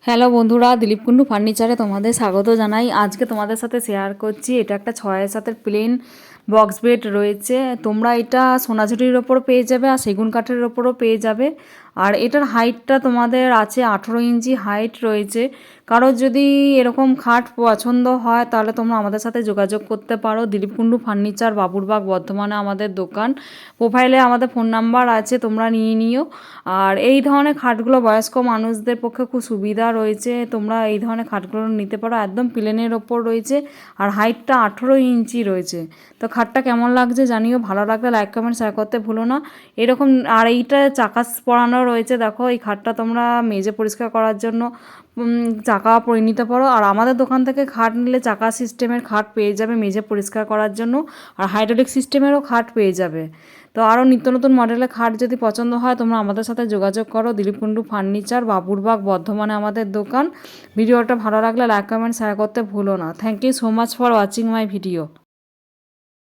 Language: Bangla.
হ্যালো বন্ধুরা, দিলীপ কুন্ডু ফার্নিচারে তোমাদের স্বাগত জানাই। আজকে তোমাদের সাথে শেয়ার করছি, এটা একটা 6/7 প্লেন বক্স বেড রয়েছে। তোমরা এটা সোনাঝুরির ওপরও পেয়ে যাবে আর সেগুন কাঠের ওপরও পেয়ে যাবে। আর এটার হাইটটা তোমাদের আছে 18 ইঞ্চি হাইট রয়েছে। কারো যদি এরকম খাট পছন্দ হয় তাহলে তোমরা আমাদের সাথে যোগাযোগ করতে পারো। দিলীপ কুন্ডু ফার্নিচার, বাবুরবাগ, বর্ধমানে আমাদের দোকান। প্রোফাইলে আমাদের ফোন নাম্বার আছে, তোমরা নিয়ে নিও। আর এই ধরনের খাটগুলো বয়স্ক মানুষদের পক্ষে খুব সুবিধা রয়েছে, তোমরা এই ধরনের খাটগুলো নিতে পারো। একদম প্লেনের ওপর রয়েছে আর হাইটটা 18 ইঞ্চি রয়েছে। তো খাটটা কেমন লাগছে জানিও, ভালো লাগলে লাইক কমেন্ট শেয়ার করতে ভুলো না। এরকম আর এইটা চাকা পরানো রয়েছে, দেখো এই খাটটা তোমরা মেজে পরিষ্কার করার জন্য চাকা পরে নিতে পারো। আর আমাদের দোকান থেকে খাট নিলে চাকা সিস্টেমের খাট পেয়ে যাবে মেজে পরিষ্কার করার জন্য, আর হাইড্রোলিক সিস্টেমেরও খাট পেয়ে যাবে। তো আরও নিত্য নতুন মডেলের খাট যদি পছন্দ হয় তোমরা আমাদের সাথে যোগাযোগ করো। দিলীপ কুন্ডু ফার্নিচার, বাবুরবাগ, বর্ধমানে আমাদের দোকান। ভিডিওটা ভালো লাগলে লাইক কমেন্ট শেয়ার করতে ভুলো না। Thank you so much for watching my video.